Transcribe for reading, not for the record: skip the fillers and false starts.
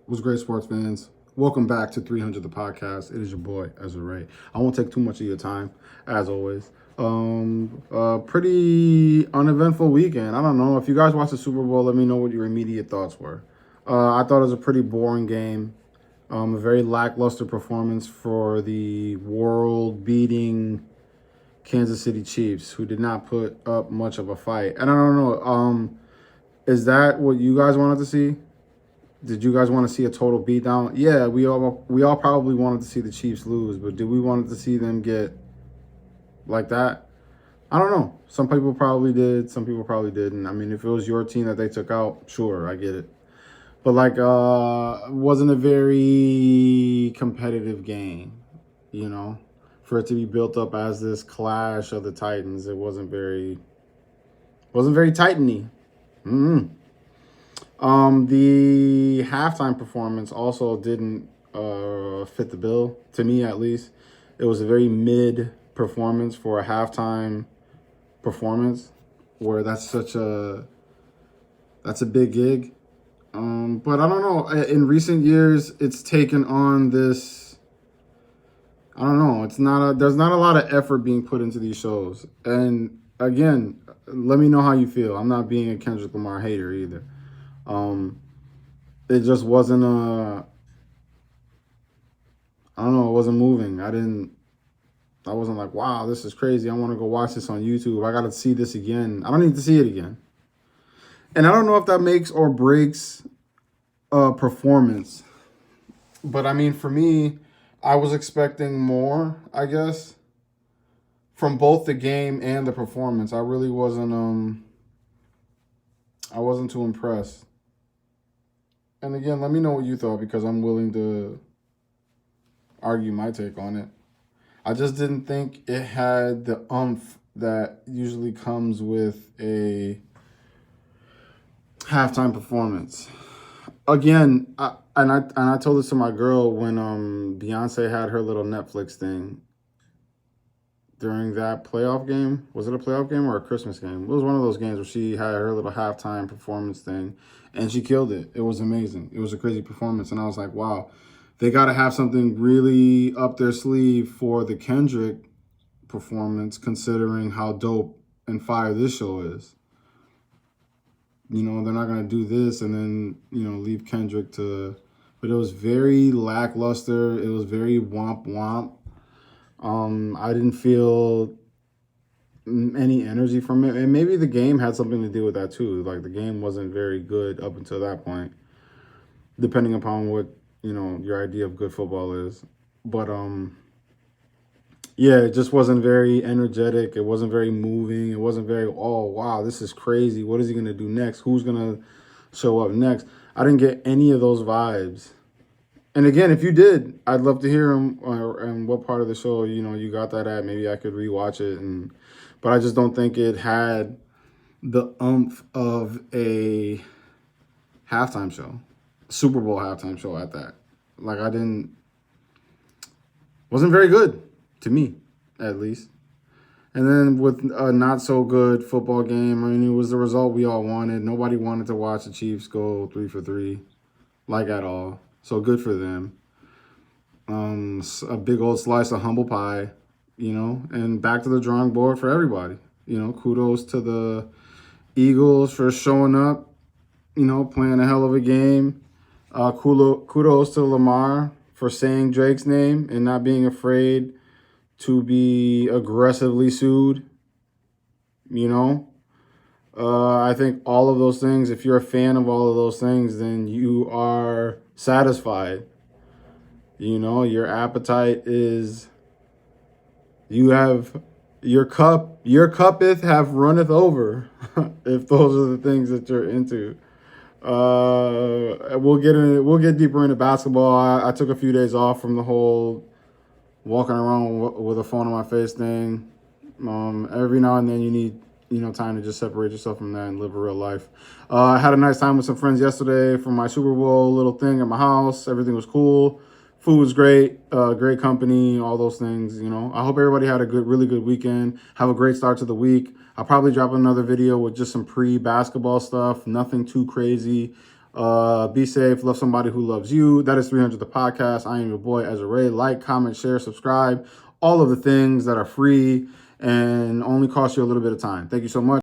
What's great, sports fans? Welcome back to 300 the podcast. It is your boy Ezra Ray. I won't take too much of your time, as always. Pretty uneventful weekend. I don't know if you guys watched the Super Bowl. Let me know what your immediate thoughts were. I thought it was a pretty boring game. A very lackluster performance for the world-beating Kansas City Chiefs, who did not put up much of a fight. And I don't know. Is that what you guys wanted to see? Did you guys want to see a total beatdown? Yeah, we all probably wanted to see the Chiefs lose, but did we want to see them get like that? I don't know. Some people probably did. Some people probably didn't. I mean, if it was your team that they took out, sure, I get it. But it wasn't a very competitive game, you know, for it to be built up as this clash of the Titans. It wasn't very Titany. The halftime performance also didn't fit the bill, to me at least. It was a very mid performance for a halftime performance, where that's a big gig. But I don't know. In recent years, it's taken on this. I don't know. There's not a lot of effort being put into these shows. And again, let me know how you feel. I'm not being a Kendrick Lamar hater either. It just wasn't I don't know, it wasn't moving. I wasn't like, wow, this is crazy. I want to go watch this on YouTube. I got to see this again. I don't need to see it again. And I don't know if that makes or breaks a performance. But I mean, for me, I was expecting more, I guess, from both the game and the performance. I wasn't too impressed. And again, let me know what you thought, because I'm willing to argue my take on it. I just didn't think it had the umph that usually comes with a halftime performance. Again, I told this to my girl when Beyonce had her little Netflix thing during that playoff game. Was it a playoff game or a Christmas game? It was one of those games where she had her little halftime performance thing, and she killed it. It was amazing. It was a crazy performance, and I was like, wow, they got to have something really up their sleeve for the Kendrick performance, considering how dope and fire this show is. You know, they're not going to do this and then, leave Kendrick to... But it was very lackluster. It was very womp womp. I didn't feel any energy from it. And maybe the game had something to do with that too. Like, the game wasn't very good up until that point, depending upon what, your idea of good football is. But, yeah, it just wasn't very energetic. It wasn't very moving. It wasn't very, oh, wow, this is crazy. What is he going to do next? Who's going to show up next? I didn't get any of those vibes. And again, if you did, I'd love to hear him and what part of the show, you got that at. Maybe I could rewatch it. But I just don't think it had the umph of a halftime show, Super Bowl halftime show at that. Wasn't very good to me, at least. And then with a not so good football game, I mean, it was the result we all wanted. Nobody wanted to watch the Chiefs go 3 for 3, at all. So good for them. A big old slice of humble pie, and back to the drawing board for everybody. Kudos to the Eagles for showing up, playing a hell of a game. Kudos to Lamar for saying Drake's name and not being afraid to be aggressively sued. I think all of those things, if you're a fan of all of those things, then you are satisfied. Your appetite is, you have, your cuppeth have runneth over, if those are the things that you're into. We'll get deeper into basketball. I took a few days off from the whole walking around with a phone on my face thing. Every now and then you need, time to just separate yourself from that and live a real life. I had a nice time with some friends yesterday for my Super Bowl little thing at my house. Everything was cool. Food was great. Great company, all those things, I hope everybody had a really good weekend. Have a great start to the week. I'll probably drop another video with just some pre-basketball stuff. Nothing too crazy. Be safe. Love somebody who loves you. That is 300 the podcast. I am your boy Ezra Ray. Like, comment, share, subscribe. All of the things that are free and only cost you a little bit of time. Thank you so much.